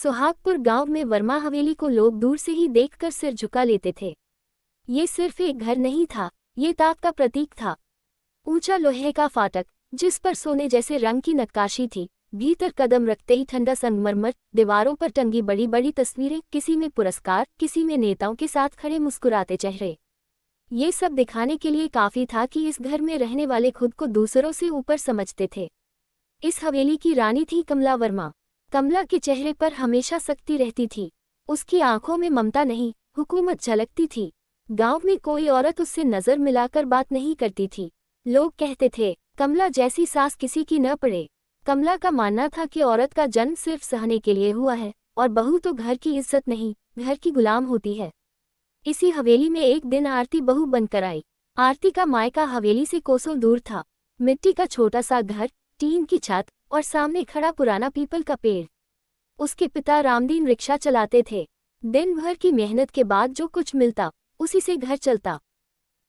सुहागपुर गांव में वर्मा हवेली को लोग दूर से ही देखकर सिर झुका लेते थे। ये सिर्फ एक घर नहीं था, ये ताक का प्रतीक था। ऊंचा लोहे का फाटक जिस पर सोने जैसे रंग की नक्काशी थी, भीतर कदम रखते ही ठंडा संगमरमर, दीवारों पर टंगी बड़ी बड़ी तस्वीरें, किसी में पुरस्कार, किसी में नेताओं के साथ खड़े मुस्कुराते चेहरे। ये सब दिखाने के लिए काफी था कि इस घर में रहने वाले खुद को दूसरों से ऊपर समझते थे। इस हवेली की रानी थी कमला वर्मा। कमला के चेहरे पर हमेशा सख्ती रहती थी। उसकी आंखों में ममता नहीं, हुकूमत झलकती थी। गांव में कोई औरत उससे नजर मिलाकर बात नहीं करती थी। लोग कहते थे, कमला जैसी सास किसी की न पड़े। कमला का मानना था कि औरत का जन्म सिर्फ सहने के लिए हुआ है और बहू तो घर की इज्जत नहीं, घर की गुलाम होती है। इसी हवेली में एक दिन आरती बहू बनकर आई। आरती का मायका हवेली से कोसों दूर था। मिट्टी का छोटा सा घर, टीन की छत और सामने खड़ा पुराना पीपल का पेड़। उसके पिता रामदीन रिक्शा चलाते थे। दिन भर की मेहनत के बाद जो कुछ मिलता उसी से घर चलता।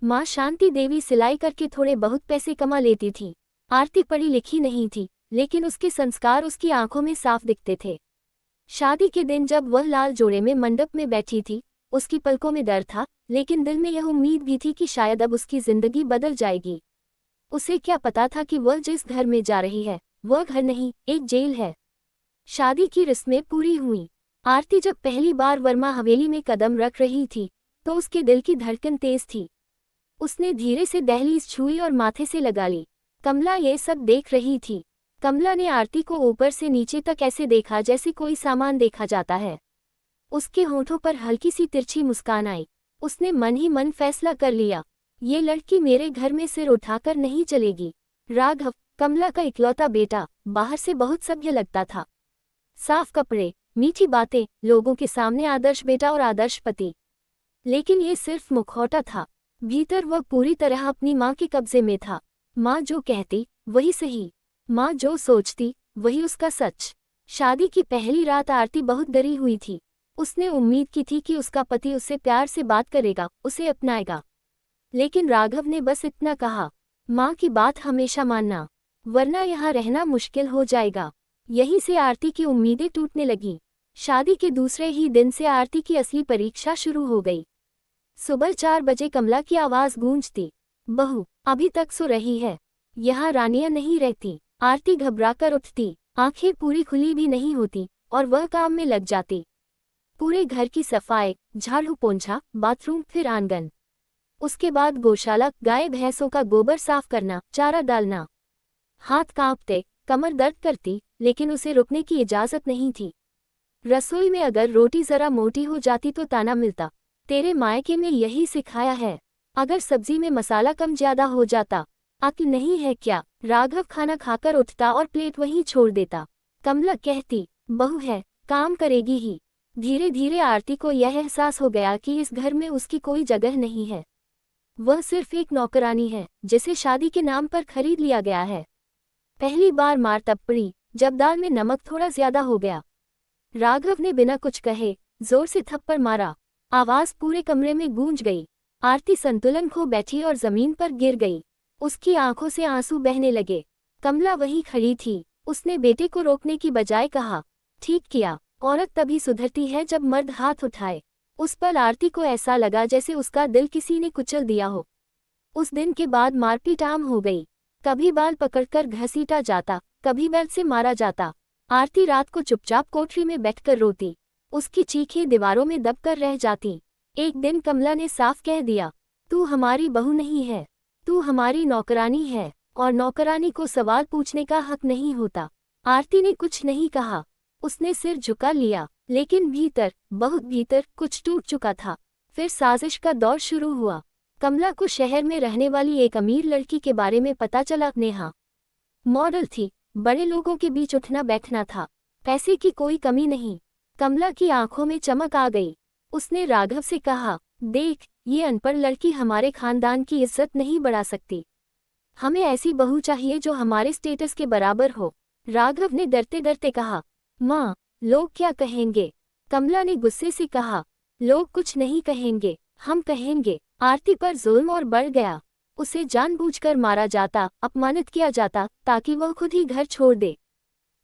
माँ शांति देवी सिलाई करके थोड़े बहुत पैसे कमा लेती थी। आरती पढ़ी लिखी नहीं थी, लेकिन उसके संस्कार उसकी आंखों में साफ दिखते थे। शादी के दिन जब वह लाल जोड़े में मंडप में बैठी थी, उसकी पलकों में डर था, लेकिन दिल में यह उम्मीद भी थी कि शायद अब उसकी जिंदगी बदल जाएगी। उसे क्या पता था कि वह जिस घर में जा रही है वह घर नहीं, एक जेल है। शादी की रस्में पूरी हुई। आरती जब पहली बार वर्मा हवेली में कदम रख रही थी तो उसके दिल की धड़कन तेज थी। उसने धीरे से दहलीज छुई और माथे से लगा ली। कमला ये सब देख रही थी। कमला ने आरती को ऊपर से नीचे तक ऐसे देखा जैसे कोई सामान देखा जाता है। उसके होठों पर हल्की सी तिरछी मुस्कान आई। उसने मन ही मन फैसला कर लिया, ये लड़की मेरे घर में सिर उठाकर नहीं चलेगी। राघव, कमला का इकलौता बेटा, बाहर से बहुत सभ्य लगता था। साफ कपड़े, मीठी बातें, लोगों के सामने आदर्श बेटा और आदर्श पति। लेकिन ये सिर्फ मुखौटा था। भीतर वह पूरी तरह अपनी माँ के कब्जे में था। माँ जो कहती वही सही, माँ जो सोचती वही उसका सच। शादी की पहली रात आरती बहुत डरी हुई थी। उसने उम्मीद की थी कि उसका पति उससे प्यार से बात करेगा, उसे अपनाएगा। लेकिन राघव ने बस इतना कहा, माँ की बात हमेशा मानना, वरना यहाँ रहना मुश्किल हो जाएगा। यहीं से आरती की उम्मीदें टूटने लगीं। शादी के दूसरे ही दिन से आरती की असली परीक्षा शुरू हो गई। सुबह 4 बजे कमला की आवाज गूंजती, बहू, अभी तक सो रही है? यहाँ रानियां नहीं रहती। आरती घबराकर उठती, आंखें पूरी खुली भी नहीं होती और वह काम में लग जाती। पूरे घर की सफाई, झाड़ू पोंछा, बाथरूम, फिर आंगन। उसके बाद गौशाला, गाय भैंसों का गोबर साफ करना, चारा डालना। हाथ कांपते, कमर दर्द करती, लेकिन उसे रुकने की इजाजत नहीं थी। रसोई में अगर रोटी जरा मोटी हो जाती तो ताना मिलता, तेरे मायके में यही सिखाया है। अगर सब्जी में मसाला कम ज्यादा हो जाता, अक्ल नहीं है क्या? राघव खाना खाकर उठता और प्लेट वहीं छोड़ देता। कमला कहती, बहू है, काम करेगी ही। धीरे धीरे आरती को यह एहसास हो गया कि इस घर में उसकी कोई जगह नहीं है। वह सिर्फ एक नौकरानी है जिसे शादी के नाम पर खरीद लिया गया है। पहली बार मार तब पड़ी जब दाल में नमक थोड़ा ज्यादा हो गया। राघव ने बिना कुछ कहे जोर से थप्पड़ मारा। आवाज पूरे कमरे में गूंज गई। आरती संतुलन खो बैठी और जमीन पर गिर गई। उसकी आंखों से आंसू बहने लगे। कमला वहीं खड़ी थी। उसने बेटे को रोकने की बजाय कहा, ठीक किया, औरत तभी सुधरती है जब मर्द हाथ उठाए। उस पर आरती को ऐसा लगा जैसे उसका दिल किसी ने कुचल दिया हो। उस दिन के बाद मारपीट आम हो गई। कभी बाल पकड़कर घसीटा जाता, कभी बेल्ट से मारा जाता। आरती रात को चुपचाप कोठरी में बैठकर रोती। उसकी चीखें दीवारों में दबकर रह जाती। एक दिन कमला ने साफ कह दिया, तू हमारी बहू नहीं है, तू हमारी नौकरानी है, और नौकरानी को सवाल पूछने का हक नहीं होता। आरती ने कुछ नहीं कहा। उसने सिर झुका लिया, लेकिन भीतर, बहुत भीतर कुछ टूट चुका था। फिर साजिश का दौर शुरू हुआ। कमला को शहर में रहने वाली एक अमीर लड़की के बारे में पता चला। नेहा मॉडल थी, बड़े लोगों के बीच उठना बैठना था, पैसे की कोई कमी नहीं। कमला की आंखों में चमक आ गई। उसने राघव से कहा, देख, ये अनपढ़ लड़की हमारे खानदान की इज्जत नहीं बढ़ा सकती। हमें ऐसी बहू चाहिए जो हमारे स्टेटस के बराबर हो। राघव ने डरते डरते कहा, माँ, लोग क्या कहेंगे? कमला ने गुस्से से कहा, लोग कुछ नहीं कहेंगे, हम कहेंगे। आरती पर जुल्म और बढ़ गया। उसे जानबूझकर मारा जाता, अपमानित किया जाता, ताकि वह खुद ही घर छोड़ दे।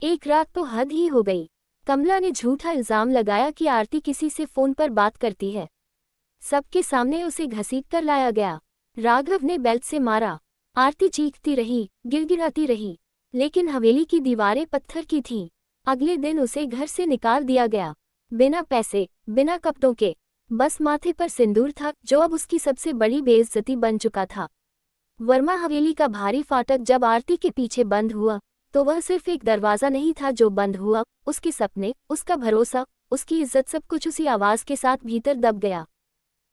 एक रात तो हद ही हो गई। कमला ने झूठा इल्जाम लगाया कि आरती किसी से फोन पर बात करती है। सबके सामने उसे घसीट कर लाया गया। राघव ने बेल्ट से मारा। आरती चीखती रही, गिड़गिड़ाती रही, लेकिन हवेली की दीवारें पत्थर की थीं। अगले दिन उसे घर से निकाल दिया गया, बिना पैसे, बिना कपड़ों के। बस माथे पर सिंदूर था, जो अब उसकी सबसे बड़ी बेइज्जती बन चुका था। वर्मा हवेली का भारी फाटक जब आरती के पीछे बंद हुआ, तो वह सिर्फ एक दरवाजा नहीं था जो बंद हुआ, उसके सपने, उसका भरोसा, उसकी इज्जत, सब कुछ उसी आवाज के साथ भीतर दब गया।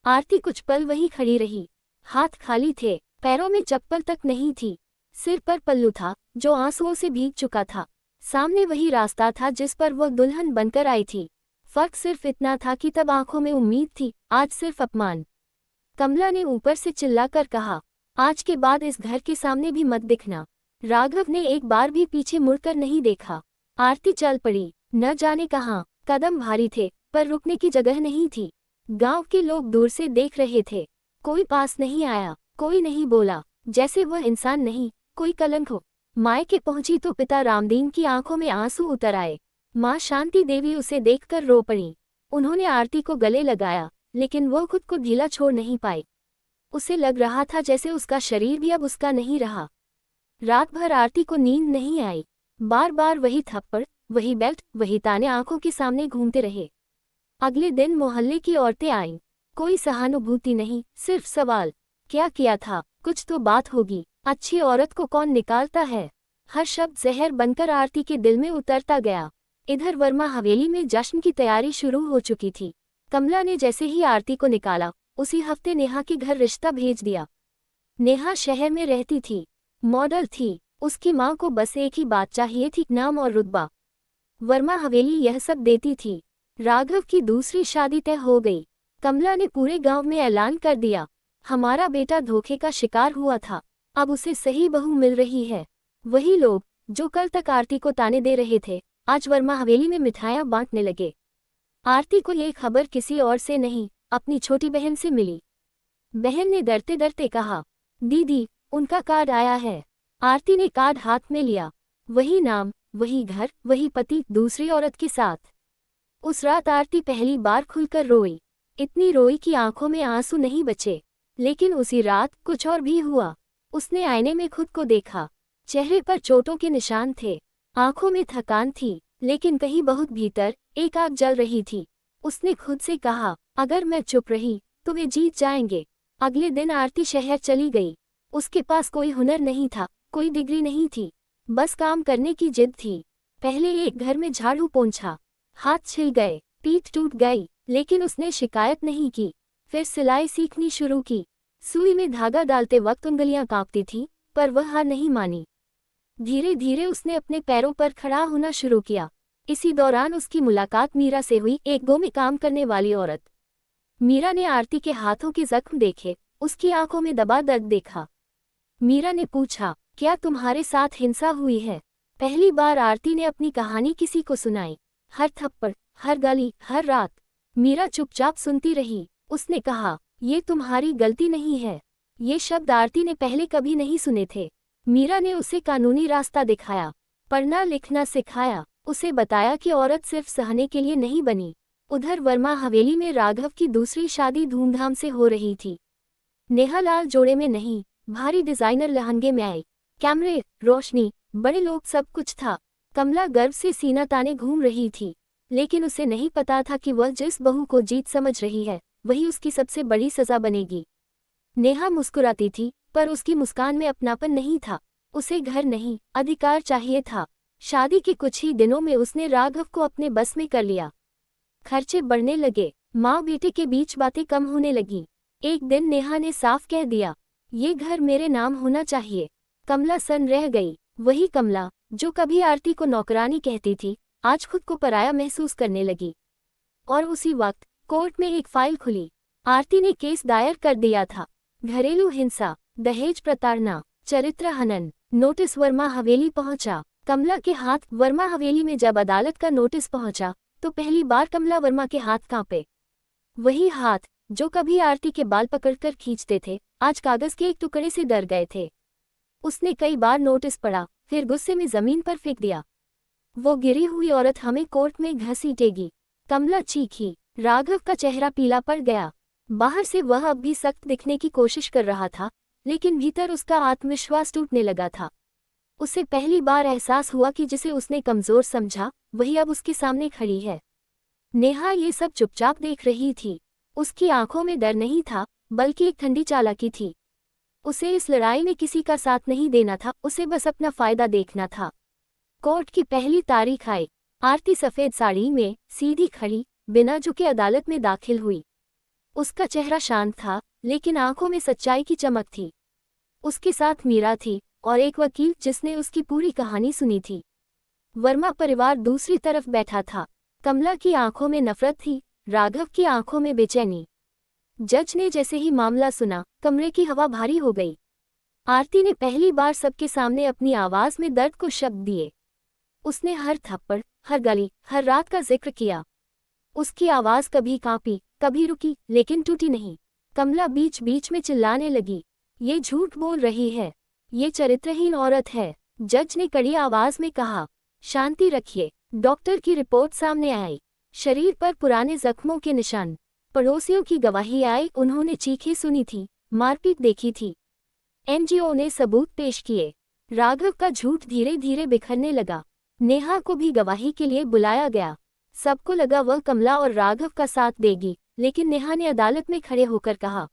आरती कुछ पल वहीं खड़ी रही। हाथ खाली थे, पैरों में चप्पल तक नहीं थी, सिर पर पल्लू था जो आंसुओं से भीग चुका था। सामने वही रास्ता था जिस पर वह दुल्हन बनकर आई थी। फर्क सिर्फ इतना था कि तब आंखों में उम्मीद थी, आज सिर्फ अपमान। कमला ने ऊपर से चिल्लाकर कहा, आज के बाद इस घर के सामने भी मत दिखना। राघव ने एक बार भी पीछे मुड़कर नहीं देखा। आरती चल पड़ी, न जाने कहाँ। कदम भारी थे, पर रुकने की जगह नहीं थी। गांव के लोग दूर से देख रहे थे। कोई पास नहीं आया, कोई नहीं बोला, जैसे वह इंसान नहीं, कोई कलंक हो। मायके पहुंची तो पिता रामदीन की आंखों में आंसू उतर आए। माँ शांति देवी उसे देखकर रो पड़ी। उन्होंने आरती को गले लगाया, लेकिन वो खुद को ढीला छोड़ नहीं पाई। उसे लग रहा था जैसे उसका शरीर भी अब उसका नहीं रहा। रात भर आरती को नींद नहीं आई। बार बार वही थप्पड़, वही बेल्ट, वही ताने आंखों के सामने घूमते रहे। अगले दिन मोहल्ले की औरतें आईं। कोई सहानुभूति नहीं, सिर्फ सवाल, क्या किया था? कुछ तो बात होगी। अच्छी औरत को कौन निकालता है? हर शब्द जहर बनकर आरती के दिल में उतरता गया। इधर वर्मा हवेली में जश्न की तैयारी शुरू हो चुकी थी। कमला ने जैसे ही आरती को निकाला, उसी हफ्ते नेहा के घर रिश्ता भेज दिया। नेहा शहर में रहती थी, मॉडल थी। उसकी माँ को बस एक ही बात चाहिए थी, नाम और रुतबा। वर्मा हवेली यह सब देती थी। राघव की दूसरी शादी तय हो गई। कमला ने पूरे गांव में ऐलान कर दिया, हमारा बेटा धोखे का शिकार हुआ था, अब उसे सही बहू मिल रही है। वही लोग जो कल तक आरती को ताने दे रहे थे, आज वर्मा हवेली में मिठाइयां बांटने लगे। आरती को ये खबर किसी और से नहीं, अपनी छोटी बहन से मिली। बहन ने डरते डरते कहा, दीदी, उनका कार्ड आया है। आरती ने कार्ड हाथ में लिया। वही नाम, वही घर, वही पति, दूसरी औरत के साथ। उस रात आरती पहली बार खुलकर रोई। इतनी रोई कि आंखों में आंसू नहीं बचे। लेकिन उसी रात कुछ और भी हुआ। उसने आईने में खुद को देखा। चेहरे पर चोटों के निशान थे, आंखों में थकान थी, लेकिन कहीं बहुत भीतर एक आग जल रही थी। उसने खुद से कहा, अगर मैं चुप रही तो वे जीत जाएंगे। अगले दिन आरती शहर चली गई। उसके पास कोई हुनर नहीं था, कोई डिग्री नहीं थी, बस काम करने की जिद थी। पहले एक घर में झाड़ू पोंछा, हाथ छिल गए, पीठ टूट गई, लेकिन उसने शिकायत नहीं की। फिर सिलाई सीखनी शुरू की। सुई में धागा डालते वक्त उंगलियां कांपती थीं, पर वह हार नहीं मानी। धीरे धीरे उसने अपने पैरों पर खड़ा होना शुरू किया। इसी दौरान उसकी मुलाकात मीरा से हुई, एक गांव में काम करने वाली औरत। मीरा ने आरती के हाथों के जख्म देखे, उसकी आंखों में दबा दर्द देखा। मीरा ने पूछा, क्या तुम्हारे साथ हिंसा हुई है? पहली बार आरती ने अपनी कहानी किसी को सुनाई। हर थप्पड़, हर गाली, हर रात। मीरा चुपचाप सुनती रही। उसने कहा, ये तुम्हारी गलती नहीं है। ये शब्द आरती ने पहले कभी नहीं सुने थे। मीरा ने उसे कानूनी रास्ता दिखाया, पढ़ना लिखना सिखाया, उसे बताया कि औरत सिर्फ सहने के लिए नहीं बनी। उधर वर्मा हवेली में राघव की दूसरी शादी धूमधाम से हो रही थी। नेहा लाल जोड़े में नहीं, भारी डिजाइनर लहंगे में आई। कैमरे, रोशनी, बड़े लोग, सब कुछ था। कमला गर्व से सीना ताने घूम रही थी, लेकिन उसे नहीं पता था कि वह जिस बहू को जीत समझ रही है, वही उसकी सबसे बड़ी सजा बनेगी। नेहा मुस्कुराती थी, पर उसकी मुस्कान में अपनापन नहीं था। उसे घर नहीं, अधिकार चाहिए था। शादी के कुछ ही दिनों में उसने राघव को अपने बस में कर लिया। खर्चे बढ़ने लगे, माँ बेटे के बीच बातें कम होने लगीं। एक दिन नेहा ने साफ कह दिया, ये घर मेरे नाम होना चाहिए। कमला सन रह गई। वही कमला जो कभी आरती को नौकरानी कहती थी, आज खुद को पराया महसूस करने लगी। और उसी वक्त कोर्ट में एक फाइल खुली। आरती ने केस दायर कर दिया था। घरेलू हिंसा, दहेज प्रताड़ना, चरित्र हनन। नोटिस वर्मा हवेली पहुंचा। कमला के हाथ। वर्मा हवेली में जब अदालत का नोटिस पहुंचा, तो पहली बार कमला वर्मा के हाथ कांपे। वही हाथ जो कभी आरती के बाल पकड़कर खींचते थे, आज कागज के एक टुकड़े से डर गए थे। उसने कई बार नोटिस पढ़ा, फिर गुस्से में जमीन पर फेंक दिया। वो गिरी हुई औरत हमें कोर्ट में घसीटेगी। कमला चीखी। राघव का चेहरा पीला पड़ गया। बाहर से वह अब भी सख्त दिखने की कोशिश कर रहा था, लेकिन भीतर उसका आत्मविश्वास टूटने लगा था। उसे पहली बार एहसास हुआ कि जिसे उसने कमजोर समझा वही अब उसके सामने खड़ी है। नेहा ये सब चुपचाप देख रही थी। उसकी आंखों में डर नहीं था, बल्कि एक ठंडी चालाकी थी। उसे इस लड़ाई में किसी का साथ नहीं देना था, उसे बस अपना फायदा देखना था। कोर्ट की पहली तारीख आई। आरती सफेद साड़ी में सीधी खड़ी, बिना झुके अदालत में दाखिल हुई। उसका चेहरा शांत था, लेकिन आंखों में सच्चाई की चमक थी। उसके साथ मीरा थी और एक वकील जिसने उसकी पूरी कहानी सुनी थी। वर्मा परिवार दूसरी तरफ बैठा था। कमला की आंखों में नफरत थी, राघव की आंखों में बेचैनी। जज ने जैसे ही मामला सुना, कमरे की हवा भारी हो गई। आरती ने पहली बार सबके सामने अपनी आवाज में दर्द को शब्द दिए। उसने हर थप्पड़, हर गाली, हर रात का जिक्र किया। उसकी आवाज कभी कांपी, कभी रुकी, लेकिन टूटी नहीं। कमला बीच बीच में चिल्लाने लगी, ये झूठ बोल रही है, ये चरित्रहीन औरत है। जज ने कड़ी आवाज में कहा, शांति रखिए। डॉक्टर की रिपोर्ट सामने आई। शरीर पर पुराने जख्मों के निशान। पड़ोसियों की गवाही आई, उन्होंने चीखें सुनी थी, मारपीट देखी थी। एनजीओ ने सबूत पेश किए। राघव का झूठ धीरे धीरे बिखरने लगा। नेहा को भी गवाही के लिए बुलाया गया। सबको लगा वह कमला और राघव का साथ देगी, लेकिन नेहा ने अदालत में खड़े होकर कहा,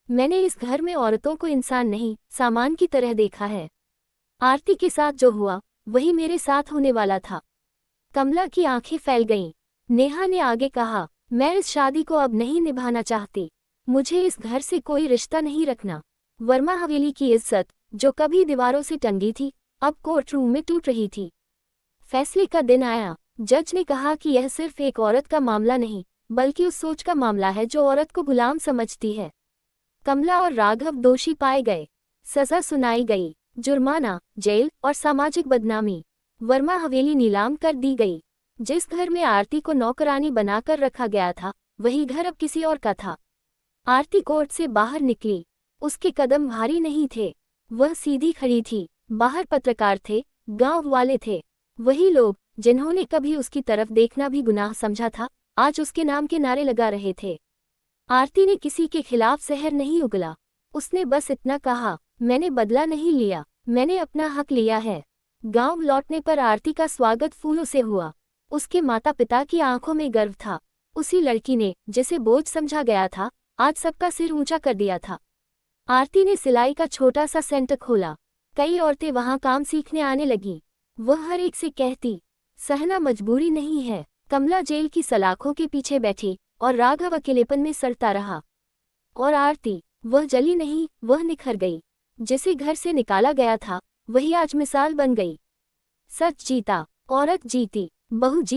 मैंने इस घर में औरतों को इंसान नहीं, सामान की तरह देखा है। आरती के साथ जो हुआ वही मेरे साथ होने वाला था। कमला की आंखें फैल गईं। नेहा ने आगे कहा, मैं इस शादी को अब नहीं निभाना चाहती। मुझे इस घर से कोई रिश्ता नहीं रखना। वर्मा हवेली की इज्जत, जो कभी दीवारों से टंगी थी, अब कोर्ट रूम में टूट रही थी। फैसले का दिन आया। जज ने कहा कि यह सिर्फ एक औरत का मामला नहीं, बल्कि उस सोच का मामला है जो औरत को गुलाम समझती है। कमला और राघव दोषी पाए गए। सजा सुनाई गई, जुर्माना, जेल और सामाजिक बदनामी। वर्मा हवेली नीलाम कर दी गई। जिस घर में आरती को नौकरानी बनाकर रखा गया था, वही घर अब किसी और का था। आरती कोर्ट से बाहर निकली। उसके कदम भारी नहीं थे। वह सीधी खड़ी थी। बाहर पत्रकार थे, गांव वाले थे। वही लोग जिन्होंने कभी उसकी तरफ देखना भी गुनाह समझा था, आज उसके नाम के नारे लगा रहे थे। आरती ने किसी के खिलाफ जहर नहीं उगला। उसने बस इतना कहा, मैंने बदला नहीं लिया, मैंने अपना हक लिया है। गांव लौटने पर आरती का स्वागत फूलों से हुआ। उसके माता पिता की आंखों में गर्व था। उसी लड़की ने, जिसे बोझ समझा गया था, आज सबका सिर ऊंचा कर दिया था। आरती ने सिलाई का छोटा सा सेंटर खोला। कई औरतें वहां काम सीखने आने लगीं। वह हर एक से कहती, सहना मजबूरी नहीं है। कमला जेल की सलाखों के पीछे बैठी और राघव अकेलेपन में सड़ता रहा। और आरती, वह जली नहीं, वह निखर गई। जिसे घर से निकाला गया था, वही आज मिसाल बन गई। सच जीता, औरत जीती, बहू जीती।